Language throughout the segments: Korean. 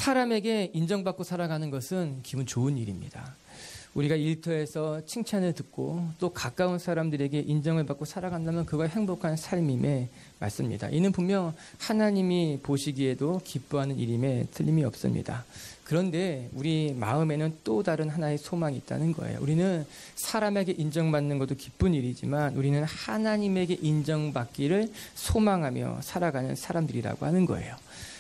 사람에게 인정받고 살아가는 것은 기분 좋은 일입니다. 우리가 일터에서 칭찬을 듣고 또 가까운 사람들에게 인정을 받고 살아간다면 그거 행복한 삶임에 맞습니다. 이는 분명 하나님이 보시기에도 기뻐하는 일임에 틀림이 없습니다. 그런데 우리 마음에는 또 다른 하나의 소망이 있다는 거예요. 우리는 사람에게 인정받는 것도 기쁜 일이지만 우리는 하나님에게 인정받기를 소망하며 살아가는 사람들이라고 하는 거예요.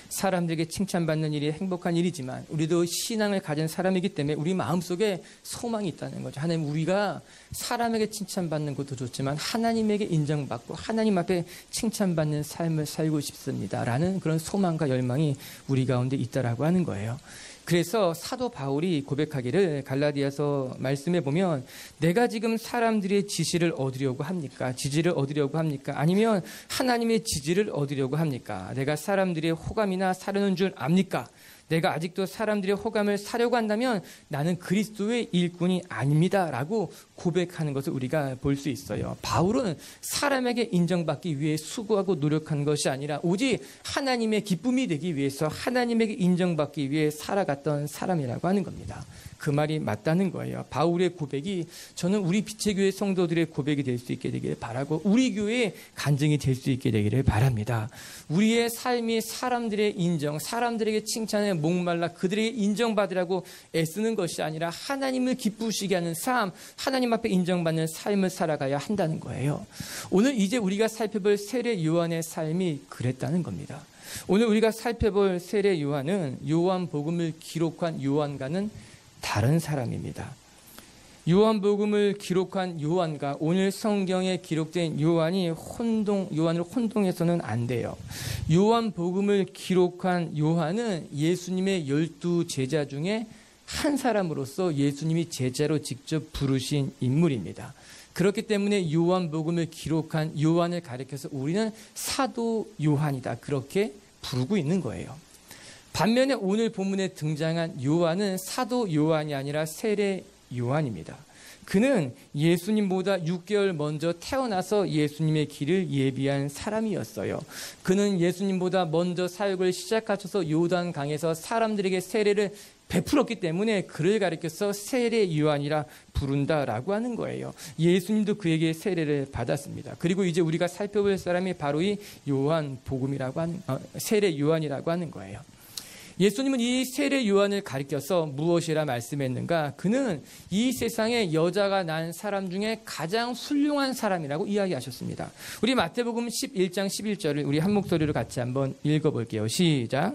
사람들에게 칭찬받는 일이 행복한 일이지만 우리도 신앙을 가진 사람이기 때문에 우리 마음속에 소망이 있다는 거죠. 하나님, 우리가 사람에게 칭찬받는 것도 좋지만 하나님에게 인정받고 하나님 앞에 칭찬받는 삶을 살고 싶습니다 라는 그런 소망과 열망이 우리 가운데 있다라고 하는 거예요. 그래서 사도 바울이 고백하기를 갈라디아서 말씀에 보면 내가 지금 사람들의 지시를 얻으려고 합니까? 지지를 얻으려고 합니까? 아니면 하나님의 지지를 얻으려고 합니까? 내가 사람들의 호감이나 사려는 줄 압니까? 내가 아직도 사람들의 호감을 사려고 한다면 나는 그리스도의 일꾼이 아닙니다 라고 고백하는 것을 우리가 볼 수 있어요. 바울은 사람에게 인정받기 위해 수고하고 노력한 것이 아니라 오직 하나님의 기쁨이 되기 위해서 하나님에게 인정받기 위해 살아갔던 사람이라고 하는 겁니다. 그 말이 맞다는 거예요. 바울의 고백이 저는 우리 빛의 교회 성도들의 고백이 될 수 있게 되기를 바라고 우리 교회의 간증이 될 수 있게 되기를 바랍니다. 우리의 삶이 사람들의 인정, 사람들에게 칭찬에 목말라 그들에게 인정받으라고 애쓰는 것이 아니라 하나님을 기쁘시게 하는 삶, 하나님 앞에 인정받는 삶을 살아가야 한다는 거예요. 오늘 이제 우리가 살펴볼 세례 요한의 삶이 그랬다는 겁니다. 오늘 우리가 살펴볼 세례 요한은 요한복음을 기록한 요한과는 다른 사람입니다. 요한복음을 기록한 요한과 오늘 성경에 기록된 요한을 혼동해서는 안 돼요. 요한복음을 기록한 요한은 예수님의 12 제자 중에 한 사람으로서 예수님이 제자로 직접 부르신 인물입니다. 그렇기 때문에 요한복음을 기록한 요한을 가리켜서 우리는 사도 요한이다 그렇게 부르고 있는 거예요. 반면에 오늘 본문에 등장한 요한은 사도 요한이 아니라 세례 요한입니다. 그는 예수님보다 6개월 먼저 태어나서 예수님의 길을 예비한 사람이었어요. 그는 예수님보다 먼저 사역을 시작하셔서 요단강에서 사람들에게 세례를 베풀었기 때문에 그를 가리켜서 세례 요한이라 부른다라고 하는 거예요. 예수님도 그에게 세례를 받았습니다. 그리고 이제 우리가 살펴볼 사람이 바로 이 세례 요한이라고 하는 거예요. 예수님은 이 세례 요한을 가리켜서 무엇이라 말씀했는가? 그는 이 세상에 여자가 난 사람 중에 가장 훌륭한 사람이라고 이야기하셨습니다. 우리 마태복음 11장 11절을 우리 한 목소리로 같이 한번 읽어볼게요. 시작.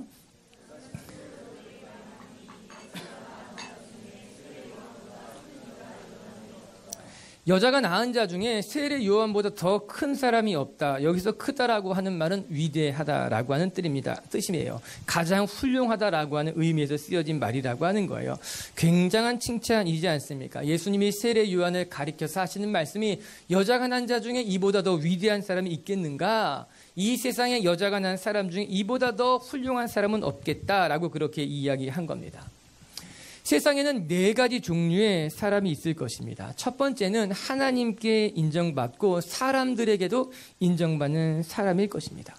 여자가 낳은 자 중에 세례 요한보다 더 큰 사람이 없다. 여기서 크다라고 하는 말은 위대하다라고 하는 뜻이에요. 가장 훌륭하다라고 하는 의미에서 쓰여진 말이라고 하는 거예요. 굉장한 칭찬이지 않습니까? 예수님이 세례 요한을 가리켜서 하시는 말씀이 여자가 난 자 중에 이보다 더 위대한 사람이 있겠는가? 이 세상에 여자가 난 사람 중에 이보다 더 훌륭한 사람은 없겠다라고 그렇게 이야기한 겁니다. 세상에는 4가지 종류의 사람이 있을 것입니다. 첫 번째는 하나님께 인정받고 사람들에게도 인정받는 사람일 것입니다.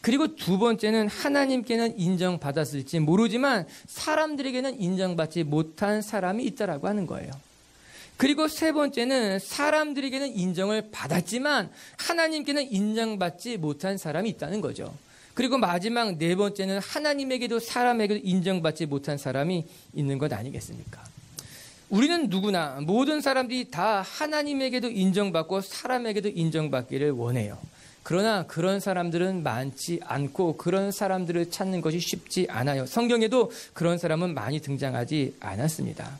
그리고 두 번째는 하나님께는 인정받았을지 모르지만 사람들에게는 인정받지 못한 사람이 있다라고 하는 거예요. 그리고 세 번째는 사람들에게는 인정을 받았지만 하나님께는 인정받지 못한 사람이 있다는 거죠. 그리고 마지막 4번째는 하나님에게도 사람에게도 인정받지 못한 사람이 있는 것 아니겠습니까? 우리는 누구나 모든 사람들이 다 하나님에게도 인정받고 사람에게도 인정받기를 원해요. 그러나 그런 사람들은 많지 않고 그런 사람들을 찾는 것이 쉽지 않아요. 성경에도 그런 사람은 많이 등장하지 않았습니다.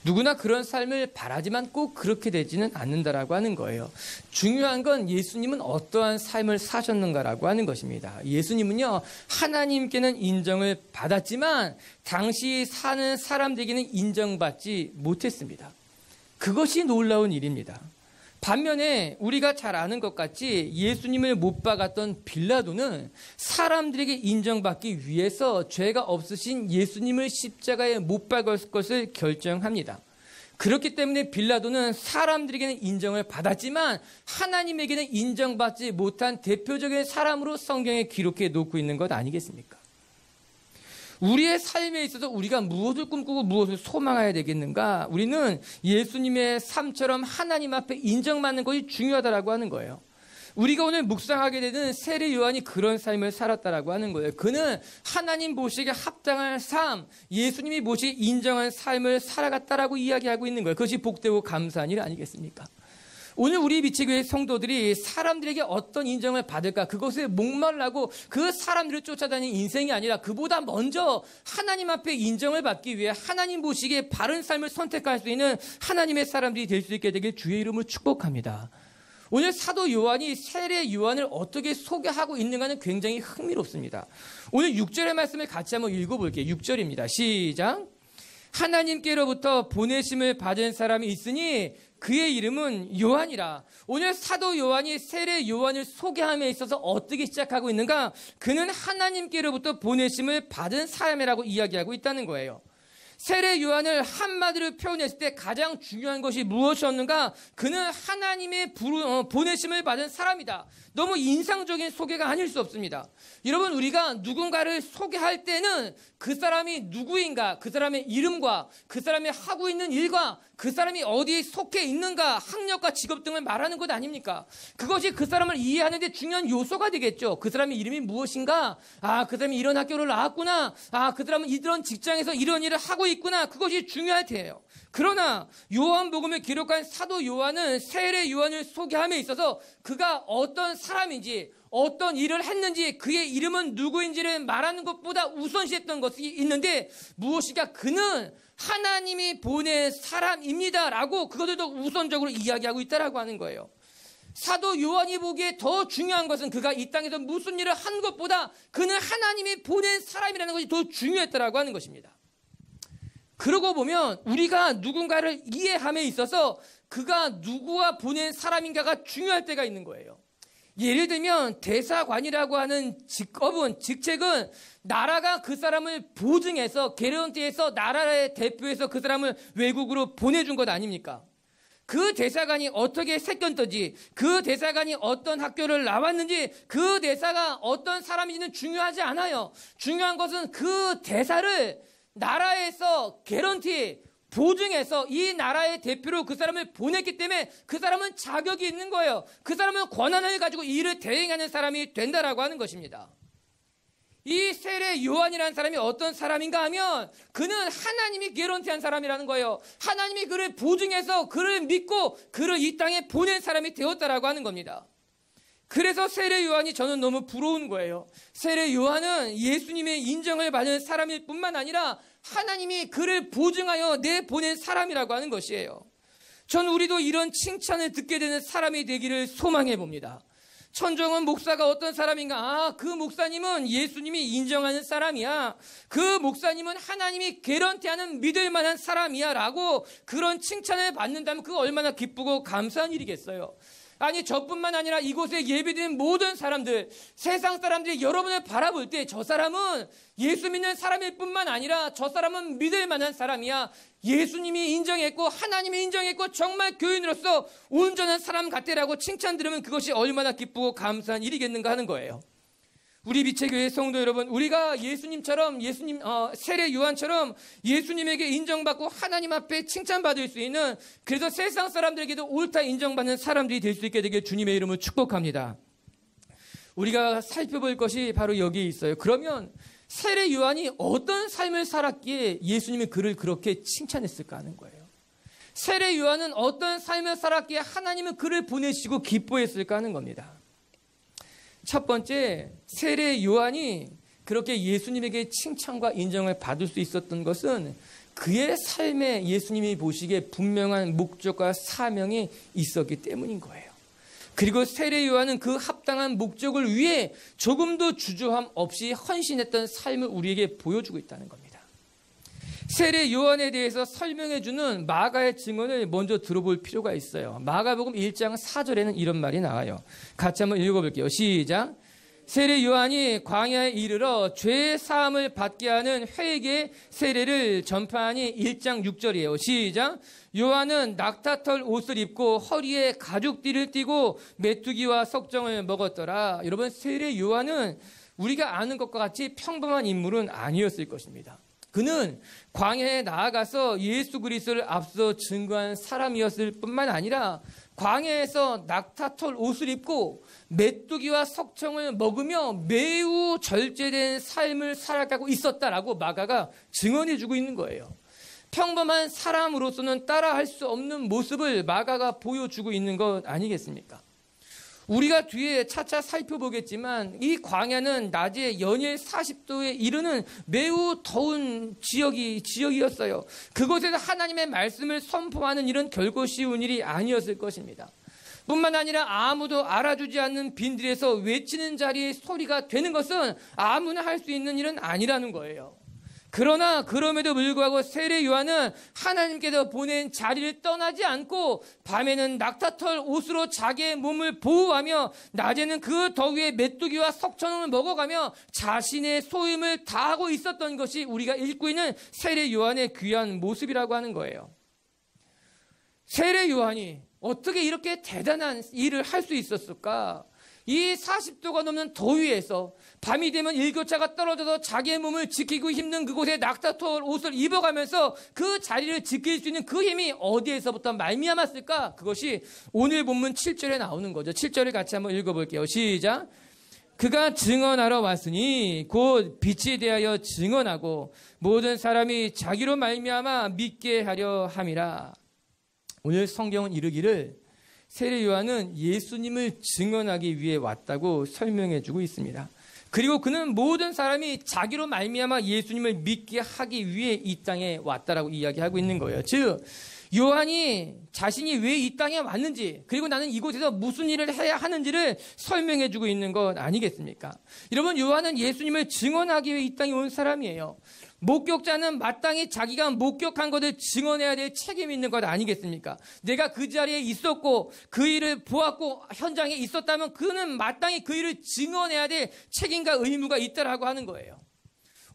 누구나 그런 삶을 바라지만 꼭 그렇게 되지는 않는다라고 하는 거예요. 중요한 건 예수님은 어떠한 삶을 사셨는가라고 하는 것입니다. 예수님은요, 하나님께는 인정을 받았지만 당시 사는 사람들에게는 인정받지 못했습니다. 그것이 놀라운 일입니다. 반면에 우리가 잘 아는 것 같이 예수님을 못 박았던 빌라도는 사람들에게 인정받기 위해서 죄가 없으신 예수님을 십자가에 못 박을 것을 결정합니다. 그렇기 때문에 빌라도는 사람들에게는 인정을 받았지만 하나님에게는 인정받지 못한 대표적인 사람으로 성경에 기록해 놓고 있는 것 아니겠습니까? 우리의 삶에 있어서 우리가 무엇을 꿈꾸고 무엇을 소망해야 되겠는가? 우리는 예수님의 삶처럼 하나님 앞에 인정받는 것이 중요하다라고 하는 거예요. 우리가 오늘 묵상하게 되는 세례 요한이 그런 삶을 살았다라고 하는 거예요. 그는 하나님 보시기에 합당한 삶, 예수님이 보시기에 인정한 삶을 살아갔다라고 이야기하고 있는 거예요. 그것이 복되고 감사한 일 아니겠습니까? 오늘 우리 미치교회 성도들이 사람들에게 어떤 인정을 받을까, 그것에 목말라고 그 사람들을 쫓아다니는 인생이 아니라 그보다 먼저 하나님 앞에 인정을 받기 위해 하나님 보시기에 바른 삶을 선택할 수 있는 하나님의 사람들이 될 수 있게 되길 주의 이름으로 축복합니다. 오늘 사도 요한이 세례 요한을 어떻게 소개하고 있는가는 굉장히 흥미롭습니다. 오늘 6절의 말씀을 같이 한번 읽어볼게요. 6절입니다. 시작. 하나님께로부터 보내심을 받은 사람이 있으니 그의 이름은 요한이라. 오늘 사도 요한이 세례 요한을 소개함에 있어서 어떻게 시작하고 있는가? 그는 하나님께로부터 보내심을 받은 사람이라고 이야기하고 있다는 거예요. 세례 요한을 한마디로 표현했을 때 가장 중요한 것이 무엇이었는가? 그는 하나님의 보내심을 받은 사람이다. 너무 인상적인 소개가 아닐 수 없습니다. 여러분, 우리가 누군가를 소개할 때는 그 사람이 누구인가, 그 사람의 이름과 그 사람이 하고 있는 일과 그 사람이 어디에 속해 있는가, 학력과 직업 등을 말하는 것 아닙니까? 그것이 그 사람을 이해하는 데 중요한 요소가 되겠죠. 그 사람의 이름이 무엇인가? 아, 그 사람이 이런 학교를 나왔구나. 아, 그 사람은 이런 직장에서 이런 일을 하고 있구나. 그것이 중요할 테예요. 그러나 요한복음을 기록한 사도 요한은 세례 요한을 소개함에 있어서 그가 어떤 사람인지, 어떤 일을 했는지, 그의 이름은 누구인지를 말하는 것보다 우선시했던 것이 있는데, 무엇인가? 그는 하나님이 보낸 사람입니다 라고 그것을 더 우선적으로 이야기하고 있다라고 하는 거예요. 사도 요한이 보기에 더 중요한 것은 그가 이 땅에서 무슨 일을 한 것보다 그는 하나님이 보낸 사람이라는 것이 더 중요했다라고 하는 것입니다. 그러고 보면 우리가 누군가를 이해함에 있어서 그가 누구와 보낸 사람인가가 중요할 때가 있는 거예요. 예를 들면 대사관이라고 하는 직책은 나라가 그 사람을 보증해서 개런티해서 나라의 대표해서 그 사람을 외국으로 보내준 것 아닙니까? 그 대사관이 어떻게 생겼든지, 그 대사관이 어떤 학교를 나왔는지, 그 대사가 어떤 사람인지는 중요하지 않아요. 중요한 것은 그 대사를 나라에서 개런티, 보증해서 이 나라의 대표로 그 사람을 보냈기 때문에 그 사람은 자격이 있는 거예요. 그 사람은 권한을 가지고 이 일을 대행하는 사람이 된다라고 하는 것입니다. 이 세례 요한이라는 사람이 어떤 사람인가 하면 그는 하나님이 개런티한 사람이라는 거예요. 하나님이 그를 보증해서 그를 믿고 그를 이 땅에 보낸 사람이 되었다라고 하는 겁니다. 그래서 세례 요한이 저는 너무 부러운 거예요. 세례 요한은 예수님의 인정을 받은 사람일 뿐만 아니라 하나님이 그를 보증하여 내보낸 사람이라고 하는 것이에요. 전 우리도 이런 칭찬을 듣게 되는 사람이 되기를 소망해 봅니다. 천정원 목사가 어떤 사람인가? 아, 그 목사님은 예수님이 인정하는 사람이야. 그 목사님은 하나님이 개런티하는 믿을 만한 사람이야 라고 그런 칭찬을 받는다면 그거 얼마나 기쁘고 감사한 일이겠어요. 아니, 저뿐만 아니라 이곳에 예배드린 모든 사람들, 세상 사람들이 여러분을 바라볼 때 저 사람은 예수 믿는 사람일 뿐만 아니라 저 사람은 믿을 만한 사람이야. 예수님이 인정했고 하나님이 인정했고 정말 교인으로서 온전한 사람 같애라고 칭찬 들으면 그것이 얼마나 기쁘고 감사한 일이겠는가 하는 거예요. 우리 미체교회 성도 여러분, 우리가 예수님처럼 세례 요한처럼 예수님에게 인정받고 하나님 앞에 칭찬받을 수 있는, 그래서 세상 사람들에게도 옳다 인정받는 사람들이 될 수 있게 되길 주님의 이름으로 축복합니다. 우리가 살펴볼 것이 바로 여기에 있어요. 그러면 세례 요한이 어떤 삶을 살았기에 예수님이 그를 그렇게 칭찬했을까 하는 거예요. 세례 요한은 어떤 삶을 살았기에 하나님은 그를 보내시고 기뻐했을까 하는 겁니다. 첫 번째, 세례 요한이 그렇게 예수님에게 칭찬과 인정을 받을 수 있었던 것은 그의 삶에 예수님이 보시기에 분명한 목적과 사명이 있었기 때문인 거예요. 그리고 세례 요한은 그 합당한 목적을 위해 조금도 주저함 없이 헌신했던 삶을 우리에게 보여주고 있다는 겁니다. 세례 요한에 대해서 설명해주는 마가의 증언을 먼저 들어볼 필요가 있어요. 마가복음 1장 4절에는 이런 말이 나와요. 같이 한번 읽어볼게요. 시작. 세례 요한이 광야에 이르러 죄의 사함을 받게 하는 회개의 세례를 전파하니 1장 6절이에요. 시작. 요한은 낙타털 옷을 입고 허리에 가죽띠를 띠고 메뚜기와 석정을 먹었더라. 여러분, 세례 요한은 우리가 아는 것과 같이 평범한 인물은 아니었을 것입니다. 그는 광야에 나아가서 예수 그리스도를 앞서 증거한 사람이었을 뿐만 아니라 광야에서 낙타털 옷을 입고 메뚜기와 석청을 먹으며 매우 절제된 삶을 살아가고 있었다라고 마가가 증언해주고 있는 거예요. 평범한 사람으로서는 따라할 수 없는 모습을 마가가 보여주고 있는 것 아니겠습니까? 우리가 뒤에 차차 살펴보겠지만 이 광야는 낮에 연일 40도에 이르는 매우 더운 지역이었어요. 그곳에서 하나님의 말씀을 선포하는 일은 결코 쉬운 일이 아니었을 것입니다. 뿐만 아니라 아무도 알아주지 않는 빈들에서 외치는 자리에 소리가 되는 것은 아무나 할 수 있는 일은 아니라는 거예요. 그러나 그럼에도 불구하고 세례 요한은 하나님께서 보낸 자리를 떠나지 않고 밤에는 낙타털 옷으로 자기의 몸을 보호하며 낮에는 그 더위에 메뚜기와 석천을 먹어가며 자신의 소임을 다하고 있었던 것이 우리가 읽고 있는 세례 요한의 귀한 모습이라고 하는 거예요. 세례 요한이 어떻게 이렇게 대단한 일을 할 수 있었을까? 이 40도가 넘는 더위에서 밤이 되면 일교차가 떨어져서 자기의 몸을 지키고 힘든 그곳에 낙타털 옷을 입어가면서 그 자리를 지킬 수 있는 그 힘이 어디에서부터 말미암았을까? 그것이 오늘 본문 7절에 나오는 거죠. 7절을 같이 한번 읽어볼게요. 시작. 그가 증언하러 왔으니 곧 빛에 대하여 증언하고 모든 사람이 자기로 말미암아 믿게 하려 함이라. 오늘 성경은 이르기를 세례 요한은 예수님을 증언하기 위해 왔다고 설명해 주고 있습니다. 그리고 그는 모든 사람이 자기로 말미암아 예수님을 믿게 하기 위해 이 땅에 왔다라고 이야기하고 있는 거예요. 즉 요한이 자신이 왜 이 땅에 왔는지, 그리고 나는 이곳에서 무슨 일을 해야 하는지를 설명해 주고 있는 것 아니겠습니까? 여러분, 요한은 예수님을 증언하기 위해 이 땅에 온 사람이에요. 목격자는 마땅히 자기가 목격한 것을 증언해야 될 책임이 있는 것 아니겠습니까? 내가 그 자리에 있었고 그 일을 보았고 현장에 있었다면 그는 마땅히 그 일을 증언해야 될 책임과 의무가 있다라고 하는 거예요.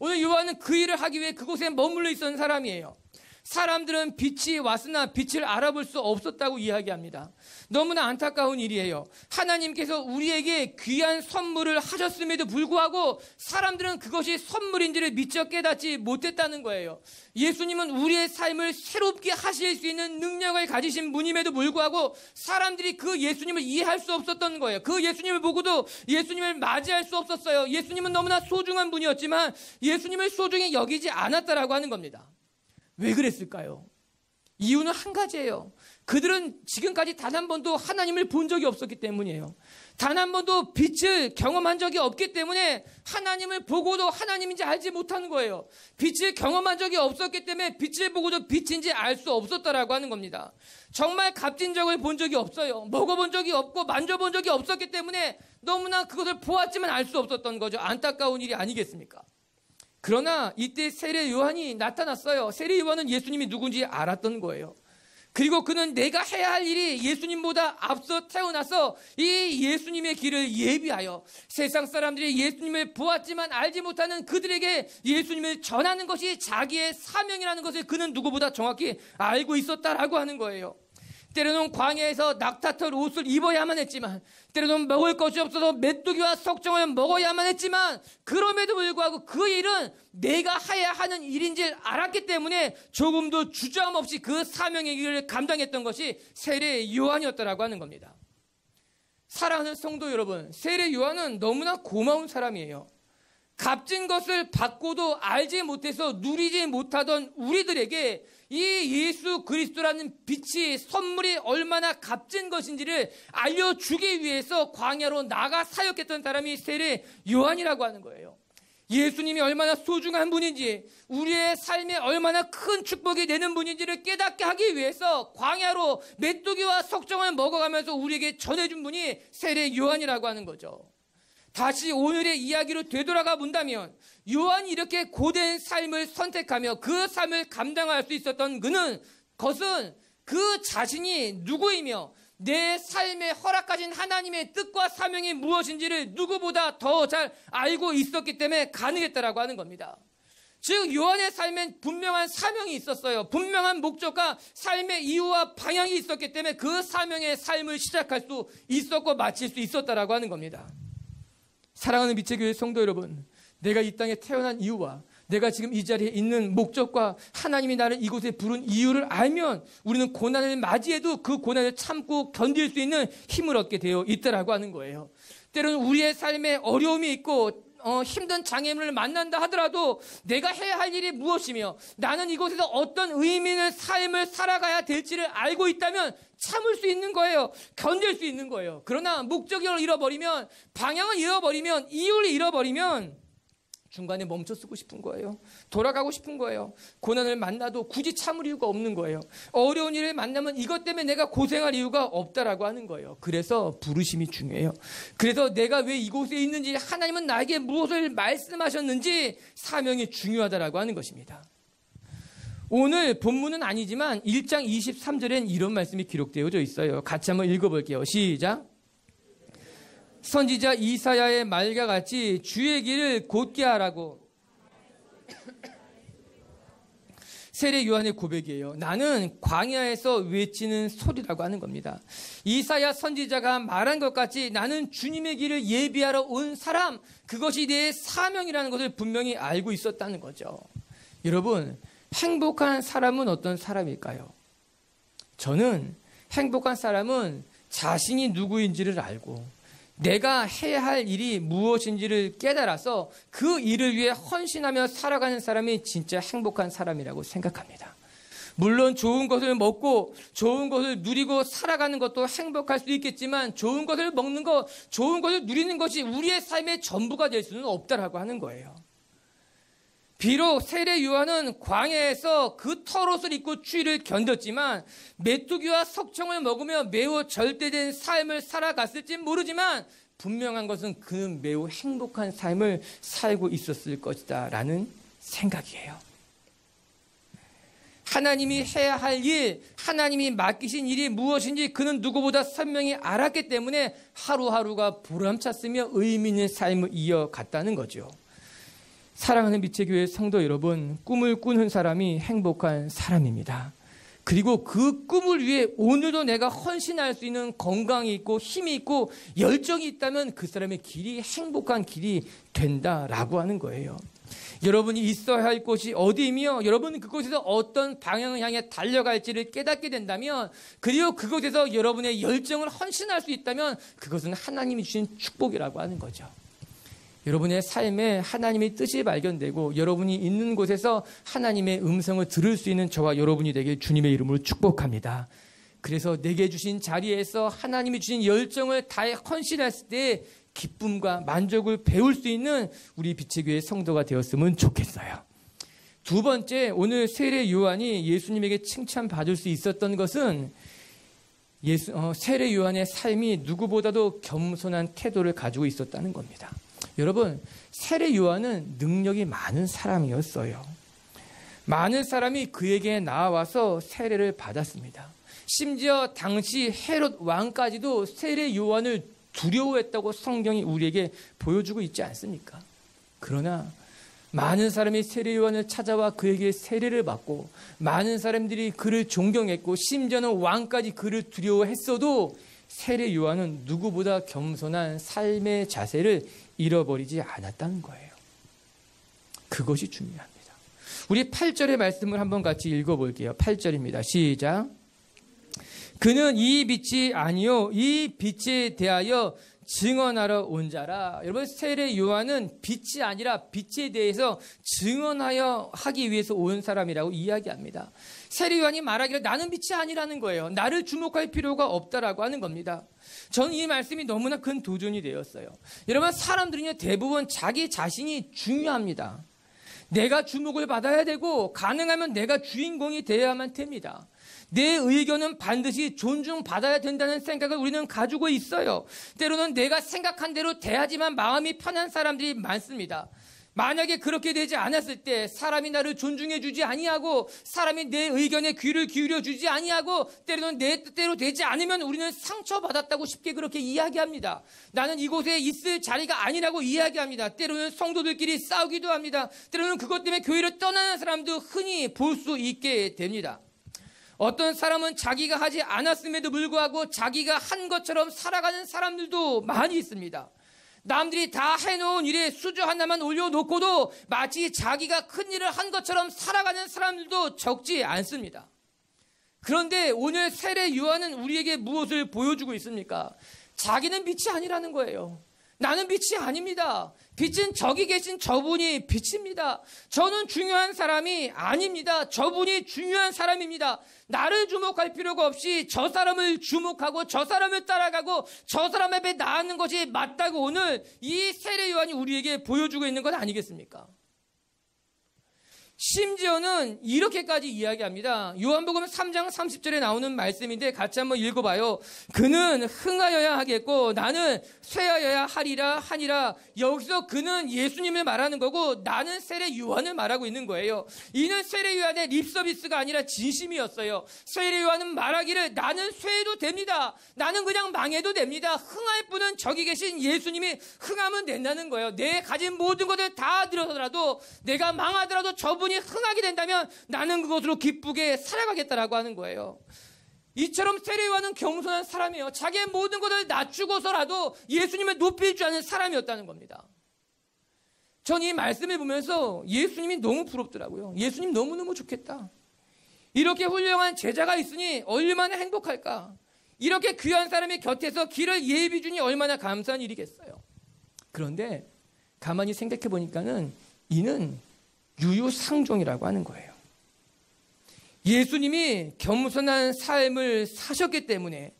오늘 요한은 그 일을 하기 위해 그곳에 머물러 있었던 사람이에요. 사람들은 빛이 왔으나 빛을 알아볼 수 없었다고 이야기합니다. 너무나 안타까운 일이에요. 하나님께서 우리에게 귀한 선물을 하셨음에도 불구하고 사람들은 그것이 선물인지를 미처 깨닫지 못했다는 거예요. 예수님은 우리의 삶을 새롭게 하실 수 있는 능력을 가지신 분임에도 불구하고 사람들이 그 예수님을 이해할 수 없었던 거예요. 그 예수님을 보고도 예수님을 맞이할 수 없었어요. 예수님은 너무나 소중한 분이었지만 예수님을 소중히 여기지 않았다라고 하는 겁니다. 왜 그랬을까요? 이유는 한 가지예요. 그들은 지금까지 단 한 번도 하나님을 본 적이 없었기 때문이에요. 단 한 번도 빛을 경험한 적이 없기 때문에 하나님을 보고도 하나님인지 알지 못하는 거예요. 빛을 경험한 적이 없었기 때문에 빛을 보고도 빛인지 알 수 없었다라고 하는 겁니다. 정말 값진적을 본 적이 없어요. 먹어본 적이 없고 만져본 적이 없었기 때문에 너무나 그것을 보았지만 알 수 없었던 거죠. 안타까운 일이 아니겠습니까? 그러나 이때 세례 요한이 나타났어요. 세례 요한은 예수님이 누군지 알았던 거예요. 그리고 그는 내가 해야 할 일이 예수님보다 앞서 태어나서 이 예수님의 길을 예비하여 세상 사람들이 예수님을 보았지만 알지 못하는 그들에게 예수님을 전하는 것이 자기의 사명이라는 것을 그는 누구보다 정확히 알고 있었다라고 하는 거예요. 때로는 광야에서 낙타털 옷을 입어야만 했지만, 때로는 먹을 것이 없어서 메뚜기와 석정을 먹어야만 했지만, 그럼에도 불구하고 그 일은 내가 해야 하는 일인지 알았기 때문에 조금도 주저함 없이 그 사명의 길을 감당했던 것이 세례 요한이었다라고 하는 겁니다. 사랑하는 성도 여러분, 세례 요한은 너무나 고마운 사람이에요. 값진 것을 받고도 알지 못해서 누리지 못하던 우리들에게 이 예수 그리스도라는 빛이 선물이 얼마나 값진 것인지를 알려주기 위해서 광야로 나가 사역했던 사람이 세례 요한이라고 하는 거예요. 예수님이 얼마나 소중한 분인지, 우리의 삶에 얼마나 큰 축복이 되는 분인지를 깨닫게 하기 위해서 광야로 메뚜기와 석정을 먹어가면서 우리에게 전해준 분이 세례 요한이라고 하는 거죠. 다시 오늘의 이야기로 되돌아가 본다면 요한이 이렇게 고된 삶을 선택하며 그 삶을 감당할 수 있었던 것은 그 자신이 누구이며 내 삶에 허락하신 하나님의 뜻과 사명이 무엇인지를 누구보다 더 잘 알고 있었기 때문에 가능했다라고 하는 겁니다. 즉 요한의 삶엔 분명한 사명이 있었어요. 분명한 목적과 삶의 이유와 방향이 있었기 때문에 그 사명의 삶을 시작할 수 있었고 마칠 수 있었다라고 하는 겁니다. 사랑하는 빛의 교회 성도 여러분, 내가 이 땅에 태어난 이유와 내가 지금 이 자리에 있는 목적과 하나님이 나를 이곳에 부른 이유를 알면 우리는 고난을 맞이해도 그 고난을 참고 견딜 수 있는 힘을 얻게 되어 있다라고 하는 거예요. 때로는 우리의 삶에 어려움이 있고 힘든 장애물을 만난다 하더라도 내가 해야 할 일이 무엇이며 나는 이곳에서 어떤 의미 있는 삶을 살아가야 될지를 알고 있다면 참을 수 있는 거예요. 견딜 수 있는 거예요. 그러나 목적을 잃어버리면, 방향을 잃어버리면, 이유를 잃어버리면 중간에 멈춰서고 싶은 거예요. 돌아가고 싶은 거예요. 고난을 만나도 굳이 참을 이유가 없는 거예요. 어려운 일을 만나면 이것 때문에 내가 고생할 이유가 없다라고 하는 거예요. 그래서 부르심이 중요해요. 그래서 내가 왜 이곳에 있는지, 하나님은 나에게 무엇을 말씀하셨는지 사명이 중요하다라고 하는 것입니다. 오늘 본문은 아니지만 1장 23절엔 이런 말씀이 기록되어져 있어요. 같이 한번 읽어볼게요. 시작. 선지자 이사야의 말과 같이 주의 길을 곧게 하라고. 세례 요한의 고백이에요. 나는 광야에서 외치는 소리라고 하는 겁니다. 이사야 선지자가 말한 것 같이 나는 주님의 길을 예비하러 온 사람, 그것이 내 사명이라는 것을 분명히 알고 있었다는 거죠. 여러분, 행복한 사람은 어떤 사람일까요? 저는 행복한 사람은 자신이 누구인지를 알고 내가 해야 할 일이 무엇인지를 깨달아서 그 일을 위해 헌신하며 살아가는 사람이 진짜 행복한 사람이라고 생각합니다. 물론 좋은 것을 먹고 좋은 것을 누리고 살아가는 것도 행복할 수도 있겠지만 좋은 것을 먹는 것, 좋은 것을 누리는 것이 우리의 삶의 전부가 될 수는 없다라고 하는 거예요. 비록 세례 요한은 광야에서 그 털옷을 입고 추위를 견뎠지만 메뚜기와 석청을 먹으며 매우 절대된 삶을 살아갔을지 모르지만 분명한 것은 그는 매우 행복한 삶을 살고 있었을 것이다 라는 생각이에요. 하나님이 해야 할 일, 하나님이 맡기신 일이 무엇인지 그는 누구보다 선명히 알았기 때문에 하루하루가 보람찼으며 의미 있는 삶을 이어갔다는 거죠. 사랑하는 빛의 교회 성도 여러분, 꿈을 꾸는 사람이 행복한 사람입니다. 그리고 그 꿈을 위해 오늘도 내가 헌신할 수 있는 건강이 있고 힘이 있고 열정이 있다면 그 사람의 길이 행복한 길이 된다라고 하는 거예요. 여러분이 있어야 할 곳이 어디이며 여러분은 그곳에서 어떤 방향을 향해 달려갈지를 깨닫게 된다면, 그리고 그곳에서 여러분의 열정을 헌신할 수 있다면 그것은 하나님이 주신 축복이라고 하는 거죠. 여러분의 삶에 하나님의 뜻이 발견되고 여러분이 있는 곳에서 하나님의 음성을 들을 수 있는 저와 여러분이 되길 주님의 이름으로 축복합니다. 그래서 내게 주신 자리에서 하나님이 주신 열정을 다해 헌신했을 때 기쁨과 만족을 배울 수 있는 우리 빛의 교회 성도가 되었으면 좋겠어요. 두 번째, 오늘 세례 요한이 예수님에게 칭찬받을 수 있었던 것은 세례 요한의 삶이 누구보다도 겸손한 태도를 가지고 있었다는 겁니다. 여러분, 세례 요한은 능력이 많은 사람이었어요. 많은 사람이 그에게 나와서 세례를 받았습니다. 심지어 당시 헤롯 왕까지도 세례 요한을 두려워했다고 성경이 우리에게 보여주고 있지 않습니까? 그러나 많은 사람이 세례 요한을 찾아와 그에게 세례를 받고 많은 사람들이 그를 존경했고 심지어는 왕까지 그를 두려워했어도 세례 요한은 누구보다 겸손한 삶의 자세를 잃어버리지 않았다는 거예요. 그것이 중요합니다. 우리 8절의 말씀을 한번 같이 읽어볼게요. 8절입니다. 시작. 그는 이 빛이 아니요 이 빛에 대하여 증언하러 온 자라. 여러분, 세례 요한은 빛이 아니라 빛에 대해서 증언하여 하기 위해서 온 사람이라고 이야기합니다. 세례 요한이 말하기를 나는 빛이 아니라는 거예요. 나를 주목할 필요가 없다라고 하는 겁니다. 저는 이 말씀이 너무나 큰 도전이 되었어요. 여러분, 사람들은요 대부분 자기 자신이 중요합니다. 내가 주목을 받아야 되고 가능하면 내가 주인공이 되어야만 됩니다. 내 의견은 반드시 존중받아야 된다는 생각을 우리는 가지고 있어요. 때로는 내가 생각한 대로 돼야지만 마음이 편한 사람들이 많습니다. 만약에 그렇게 되지 않았을 때 사람이 나를 존중해 주지 아니하고 사람이 내 의견에 귀를 기울여 주지 아니하고 때로는 내 뜻대로 되지 않으면 우리는 상처받았다고 쉽게 그렇게 이야기합니다. 나는 이곳에 있을 자리가 아니라고 이야기합니다. 때로는 성도들끼리 싸우기도 합니다. 때로는 그것 때문에 교회를 떠나는 사람도 흔히 볼 수 있게 됩니다. 어떤 사람은 자기가 하지 않았음에도 불구하고 자기가 한 것처럼 살아가는 사람들도 많이 있습니다. 남들이 다 해놓은 일에 수저 하나만 올려놓고도 마치 자기가 큰 일을 한 것처럼 살아가는 사람들도 적지 않습니다. 그런데 오늘 세례 요한은 우리에게 무엇을 보여주고 있습니까? 자기는 빛이 아니라는 거예요. 나는 빛이 아닙니다. 빛은 저기 계신 저분이 빛입니다. 저는 중요한 사람이 아닙니다. 저분이 중요한 사람입니다. 나를 주목할 필요가 없이 저 사람을 주목하고 저 사람을 따라가고 저 사람 앞에 나아가는 것이 맞다고 오늘 이 세례 요한이 우리에게 보여주고 있는 것 아니겠습니까? 심지어는 이렇게까지 이야기합니다. 요한복음 3장 30절에 나오는 말씀인데 같이 한번 읽어봐요. 그는 흥하여야 하겠고 나는 쇠하여야 하니라. 여기서 그는 예수님을 말하는 거고 나는 세례 요한을 말하고 있는 거예요. 이는 세례 요한의 립서비스가 아니라 진심이었어요. 세례 요한은 말하기를 나는 쇠해도 됩니다. 나는 그냥 망해도 됩니다. 흥할 분은 저기 계신 예수님이 흥하면 된다는 거예요. 내 가진 모든 것을 다 들여서라도 내가 망하더라도 저분이 흥하게 된다면 나는 그것으로 기쁘게 살아가겠다라고 하는 거예요. 이처럼 세례 요한은 겸손한 사람이에요. 자기의 모든 것을 낮추고서라도 예수님을 높일 줄 아는 사람이었다는 겁니다. 전 이 말씀을 보면서 예수님이 너무 부럽더라고요. 예수님 너무너무 좋겠다. 이렇게 훌륭한 제자가 있으니 얼마나 행복할까. 이렇게 귀한 사람의 곁에서 길을 예비 주니 얼마나 감사한 일이겠어요. 그런데 가만히 생각해 보니까는 이는 유유상종이라고 하는 거예요. 예수님이 겸손한 삶을 사셨기 때문에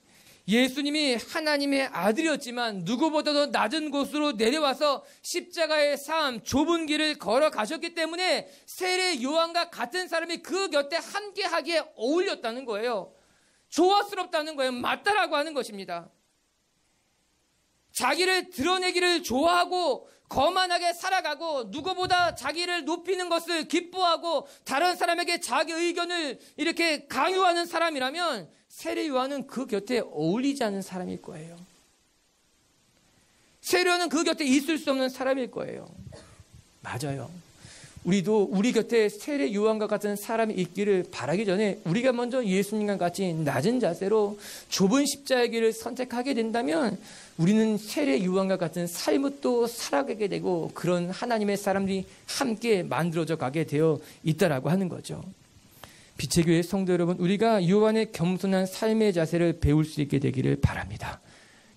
예수님이 하나님의 아들이었지만 누구보다도 낮은 곳으로 내려와서 십자가의 삶, 좁은 길을 걸어가셨기 때문에 세례 요한과 같은 사람이 그 곁에 함께하기에 어울렸다는 거예요. 조화스럽다는 거예요. 맞다라고 하는 것입니다. 자기를 드러내기를 좋아하고 거만하게 살아가고 누구보다 자기를 높이는 것을 기뻐하고 다른 사람에게 자기 의견을 이렇게 강요하는 사람이라면 세례 요한은 그 곁에 어울리지 않는 사람일 거예요. 세례 요한은 그 곁에 있을 수 없는 사람일 거예요. 맞아요. 우리도 우리 곁에 세례 요한과 같은 사람이 있기를 바라기 전에 우리가 먼저 예수님과 같이 낮은 자세로 좁은 십자가의 길을 선택하게 된다면 우리는 세례 요한과 같은 삶을 또 살아가게 되고 그런 하나님의 사람들이 함께 만들어져 가게 되어 있다라고 하는 거죠. 빛의 교회 성도 여러분, 우리가 요한의 겸손한 삶의 자세를 배울 수 있게 되기를 바랍니다.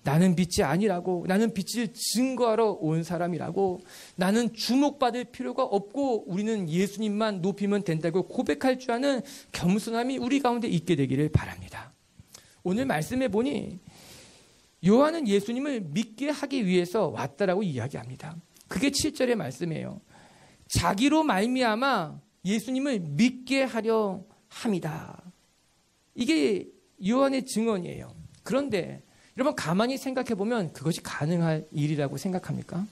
나는 빛이 아니라고, 나는 빛을 증거하러 온 사람이라고, 나는 주목받을 필요가 없고 우리는 예수님만 높이면 된다고 고백할 줄 아는 겸손함이 우리 가운데 있게 되기를 바랍니다. 오늘 말씀해 보니 요한은 예수님을 믿게 하기 위해서 왔다라고 이야기합니다. 그게 7절의 말씀이에요. 자기로 말미암아 예수님을 믿게 하려 함이다. 이게 요한의 증언이에요. 그런데 여러분 가만히 생각해 보면 그것이 가능할 일이라고 생각합니까?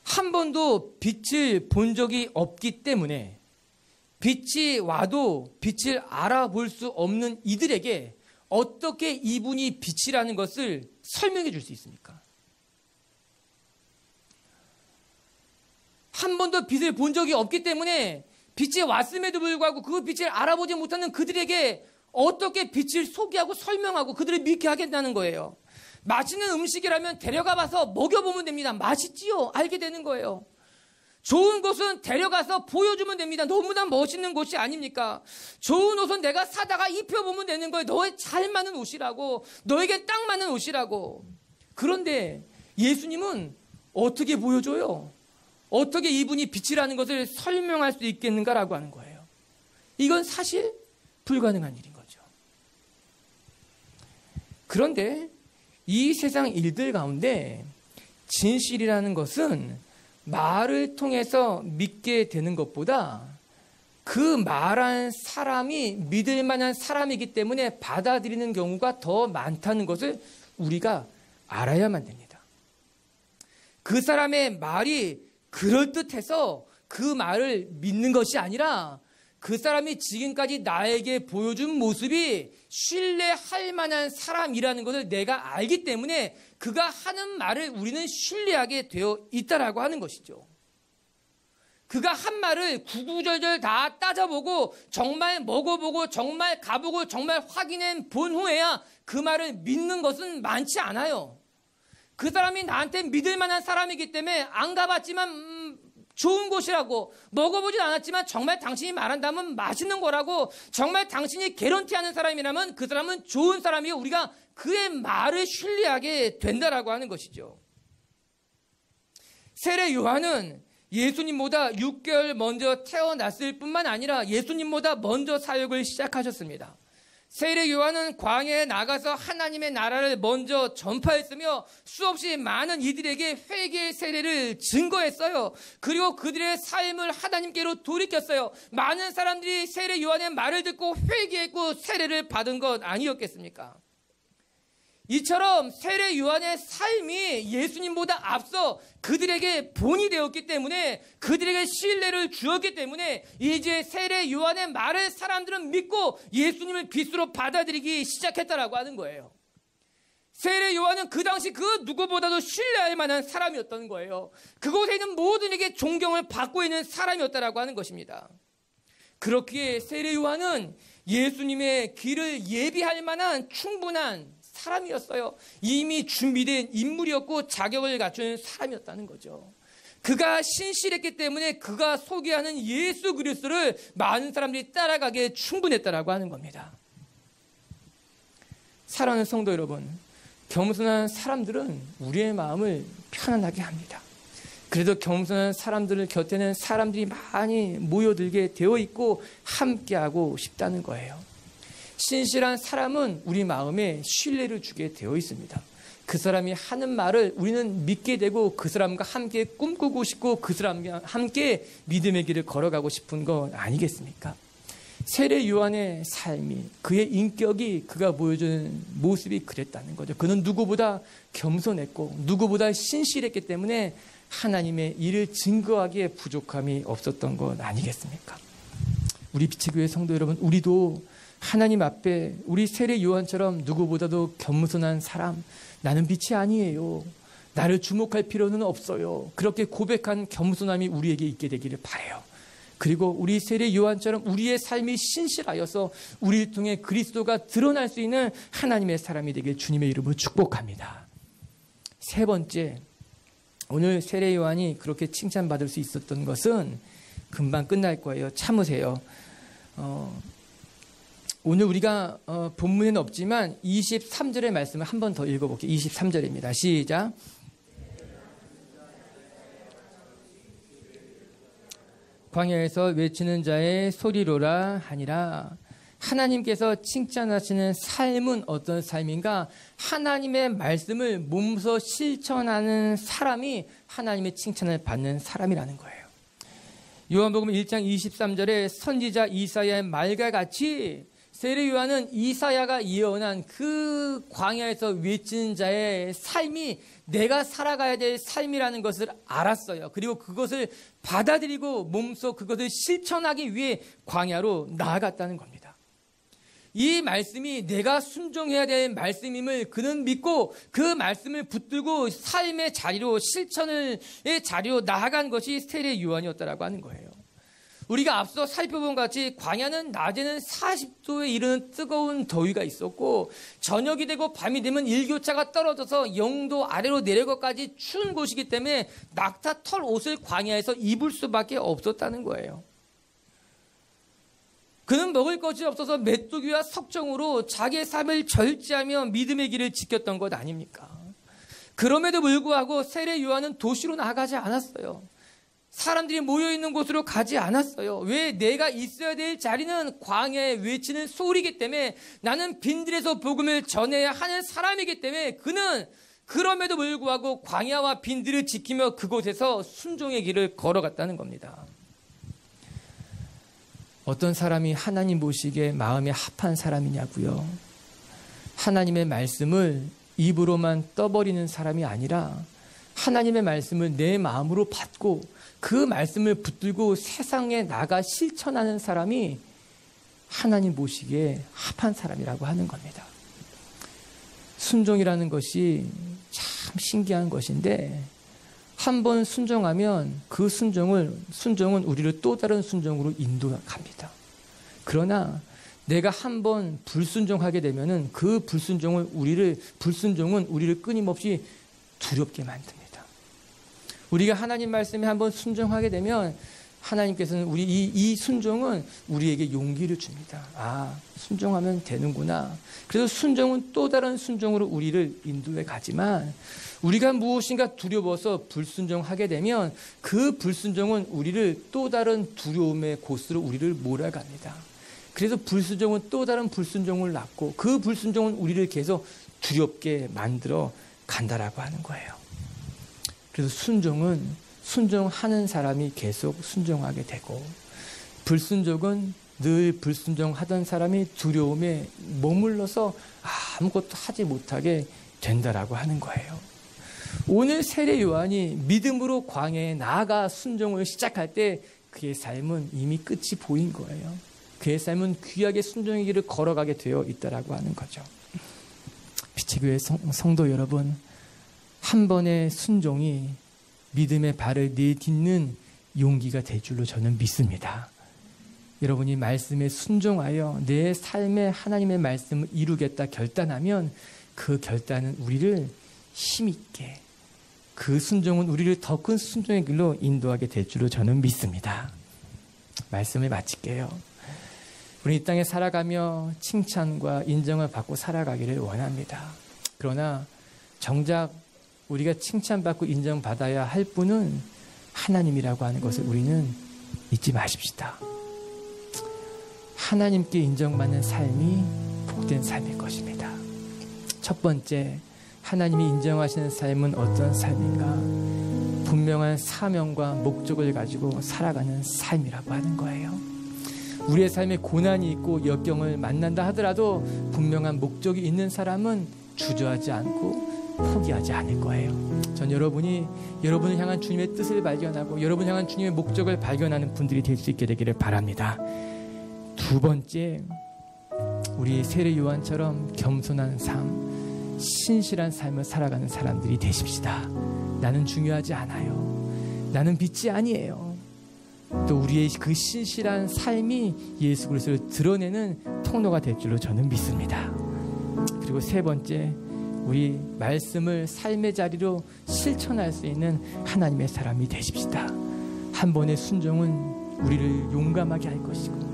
한 번도 빛을 본 적이 없기 때문에 빛이 와도 빛을 알아볼 수 없는 이들에게 어떻게 이분이 빛이라는 것을 설명해 줄 수 있습니까? 한 번도 빛을 본 적이 없기 때문에 빛이 왔음에도 불구하고 그 빛을 알아보지 못하는 그들에게 어떻게 빛을 소개하고 설명하고 그들을 믿게 하겠다는 거예요. 맛있는 음식이라면 데려가 봐서 먹여보면 됩니다. 맛있지요? 알게 되는 거예요. 좋은 곳은 데려가서 보여주면 됩니다. 너무나 멋있는 곳이 아닙니까? 좋은 옷은 내가 사다가 입혀보면 되는 거예요. 너의 잘 맞는 옷이라고, 너에게 딱 맞는 옷이라고. 그런데 예수님은 어떻게 보여줘요? 어떻게 이분이 빛이라는 것을 설명할 수 있겠는가라고 하는 거예요. 이건 사실 불가능한 일인 거죠. 그런데 이 세상 일들 가운데 진실이라는 것은 말을 통해서 믿게 되는 것보다 그 말한 사람이 믿을 만한 사람이기 때문에 받아들이는 경우가 더 많다는 것을 우리가 알아야만 됩니다. 그 사람의 말이 그럴듯해서 그 말을 믿는 것이 아니라 그 사람이 지금까지 나에게 보여준 모습이 신뢰할 만한 사람이라는 것을 내가 알기 때문에 그가 하는 말을 우리는 신뢰하게 되어 있다라고 하는 것이죠. 그가 한 말을 구구절절 다 따져보고 정말 먹어보고 정말 가보고 정말 확인해 본 후에야 그 말을 믿는 것은 많지 않아요. 그 사람이 나한테 믿을 만한 사람이기 때문에 안 가봤지만 좋은 곳이라고, 먹어보진 않았지만 정말 당신이 말한다면 맛있는 거라고, 정말 당신이 개런티하는 사람이라면 그 사람은 좋은 사람이고 우리가 그의 말을 신뢰하게 된다라고 하는 것이죠. 세례 요한은 예수님보다 6개월 먼저 태어났을 뿐만 아니라 예수님보다 먼저 사역을 시작하셨습니다. 세례 요한은 광야에 나가서 하나님의 나라를 먼저 전파했으며 수없이 많은 이들에게 회개의 세례를 증거했어요. 그리고 그들의 삶을 하나님께로 돌이켰어요. 많은 사람들이 세례 요한의 말을 듣고 회개했고 세례를 받은 것 아니었겠습니까? 이처럼 세례 요한의 삶이 예수님보다 앞서 그들에게 본이 되었기 때문에, 그들에게 신뢰를 주었기 때문에 이제 세례 요한의 말을 사람들은 믿고 예수님을 빛으로 받아들이기 시작했다라고 하는 거예요. 세례 요한은 그 당시 그 누구보다도 신뢰할 만한 사람이었던 거예요. 그곳에 있는 모든에게 존경을 받고 있는 사람이었다라고 하는 것입니다. 그렇기에 세례 요한은 예수님의 길을 예비할 만한 충분한 사람이었어요. 이미 준비된 인물이었고 자격을 갖춘 사람이었다는 거죠. 그가 신실했기 때문에 그가 소개하는 예수 그리스도를 많은 사람들이 따라가기에 충분했다라고 하는 겁니다. 사랑하는 성도 여러분, 겸손한 사람들은 우리의 마음을 편안하게 합니다. 그래도 겸손한 사람들 곁에는 사람들이 많이 모여들게 되어 있고 함께하고 싶다는 거예요. 신실한 사람은 우리 마음에 신뢰를 주게 되어 있습니다. 그 사람이 하는 말을 우리는 믿게 되고 그 사람과 함께 꿈꾸고 싶고 그 사람과 함께 믿음의 길을 걸어가고 싶은 건 아니겠습니까? 세례 요한의 삶이, 그의 인격이, 그가 보여주는 모습이 그랬다는 거죠. 그는 누구보다 겸손했고 누구보다 신실했기 때문에 하나님의 일을 증거하기에 부족함이 없었던 건 아니겠습니까? 우리 빛의 교회 성도 여러분, 우리도 하나님 앞에 우리 세례 요한처럼 누구보다도 겸손한 사람, 나는 빛이 아니에요, 나를 주목할 필요는 없어요, 그렇게 고백한 겸손함이 우리에게 있게 되기를 바라요. 그리고 우리 세례 요한처럼 우리의 삶이 신실하여서 우리를 통해 그리스도가 드러날 수 있는 하나님의 사람이 되길 주님의 이름으로 축복합니다. 세 번째, 오늘 세례 요한이 그렇게 칭찬받을 수 있었던 것은 금방 끝날 거예요. 참으세요. 오늘 우리가 본문에는 없지만 23절의 말씀을 한 번 더 읽어볼게요. 23절입니다. 시작. 광야에서 외치는 자의 소리로라 하니라. 하나님께서 칭찬하시는 삶은 어떤 삶인가? 하나님의 말씀을 몸소 실천하는 사람이 하나님의 칭찬을 받는 사람이라는 거예요. 요한복음 1장 23절에 선지자 이사야의 말과 같이 세례 요한은 이사야가 예언한 그 광야에서 외치는 자의 삶이 내가 살아가야 될 삶이라는 것을 알았어요. 그리고 그것을 받아들이고 몸소 그것을 실천하기 위해 광야로 나아갔다는 겁니다. 이 말씀이 내가 순종해야 될 말씀임을 그는 믿고 그 말씀을 붙들고 삶의 자리로, 실천의 자리로 나아간 것이 세례 요한이었다라고 하는 거예요. 우리가 앞서 살펴본 같이 광야는 낮에는 40도에 이르는 뜨거운 더위가 있었고 저녁이 되고 밤이 되면 일교차가 떨어져서 0도 아래로 내려가까지 추운 곳이기 때문에 낙타 털 옷을 광야에서 입을 수밖에 없었다는 거예요. 그는 먹을 것이 없어서 메뚜기와 석정으로 자기의 삶을 절제하며 믿음의 길을 지켰던 것 아닙니까? 그럼에도 불구하고 세례 요한은 도시로 나가지 않았어요. 사람들이 모여있는 곳으로 가지 않았어요. 왜? 내가 있어야 될 자리는 광야에 외치는 소리이기 때문에, 나는 빈들에서 복음을 전해야 하는 사람이기 때문에 그는 그럼에도 불구하고 광야와 빈들을 지키며 그곳에서 순종의 길을 걸어갔다는 겁니다. 어떤 사람이 하나님 보시기에 마음에 합한 사람이냐고요? 하나님의 말씀을 입으로만 떠버리는 사람이 아니라 하나님의 말씀을 내 마음으로 받고 그 말씀을 붙들고 세상에 나가 실천하는 사람이 하나님 보시기에 합한 사람이라고 하는 겁니다. 순종이라는 것이 참 신기한 것인데 한 번 순종하면 그 순종은 우리를 또 다른 순종으로 인도합니다. 그러나 내가 한 번 불순종하게 되면은 그 불순종은 우리를 끊임없이 두렵게 만듭니다. 우리가 하나님 말씀에 한 번 순종하게 되면 하나님께서는 이 순종은 우리에게 용기를 줍니다. 아, 순종하면 되는구나. 그래서 순종은 또 다른 순종으로 우리를 인도해 가지만 우리가 무엇인가 두려워서 불순종하게 되면 그 불순종은 우리를 또 다른 두려움의 곳으로 우리를 몰아갑니다. 그래서 불순종은 또 다른 불순종을 낳고 그 불순종은 우리를 계속 두렵게 만들어 간다라고 하는 거예요. 그래서 순종하는 사람이 계속 순종하게 되고 불순종은 늘 불순종하던 사람이 두려움에 머물러서 아무것도 하지 못하게 된다라고 하는 거예요. 오늘 세례 요한이 믿음으로 광야에 나아가 순종을 시작할 때 그의 삶은 이미 끝이 보인 거예요. 그의 삶은 귀하게 순종의 길을 걸어가게 되어 있다라고 하는 거죠. 빛의 교회 성도 여러분, 한 번의 순종이 믿음의 발을 내딛는 용기가 될 줄로 저는 믿습니다. 여러분이 말씀에 순종하여 내 삶에 하나님의 말씀을 이루겠다 결단하면 그 결단은 우리를 힘있게, 그 순종은 우리를 더 큰 순종의 길로 인도하게 될 줄로 저는 믿습니다. 말씀을 마칠게요. 우리 이 땅에 살아가며 칭찬과 인정을 받고 살아가기를 원합니다. 그러나 정작 우리가 칭찬받고 인정받아야 할 분은 하나님이라고 하는 것을 우리는 잊지 마십시다. 하나님께 인정받는 삶이 복된 삶일 것입니다. 첫 번째, 하나님이 인정하시는 삶은 어떤 삶인가? 분명한 사명과 목적을 가지고 살아가는 삶이라고 하는 거예요. 우리의 삶에 고난이 있고 역경을 만난다 하더라도 분명한 목적이 있는 사람은 주저하지 않고 포기하지 않을 거예요. 전 여러분을 향한 주님의 뜻을 발견하고 여러분을 향한 주님의 목적을 발견하는 분들이 될 수 있게 되기를 바랍니다. 두 번째, 우리 세례 요한처럼 겸손한 삶, 신실한 삶을 살아가는 사람들이 되십시다. 나는 중요하지 않아요. 나는 빛이 아니에요. 또 우리의 그 신실한 삶이 예수 그리스도를 드러내는 통로가 될 줄로 저는 믿습니다. 그리고 세 번째, 우리 말씀을 삶의 자리로 실천할 수 있는 하나님의 사람이 되십시다. 한 번의 순종은 우리를 용감하게 할 것이고,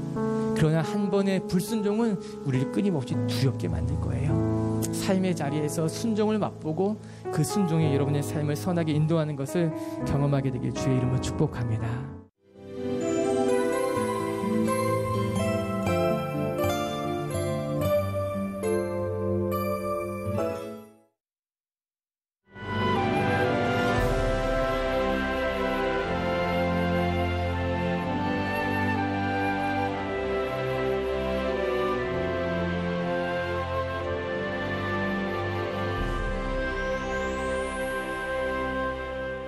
그러나 한 번의 불순종은 우리를 끊임없이 두렵게 만들 거예요. 삶의 자리에서 순종을 맛보고 그 순종이 여러분의 삶을 선하게 인도하는 것을 경험하게 되길 주의 이름으로 축복합니다.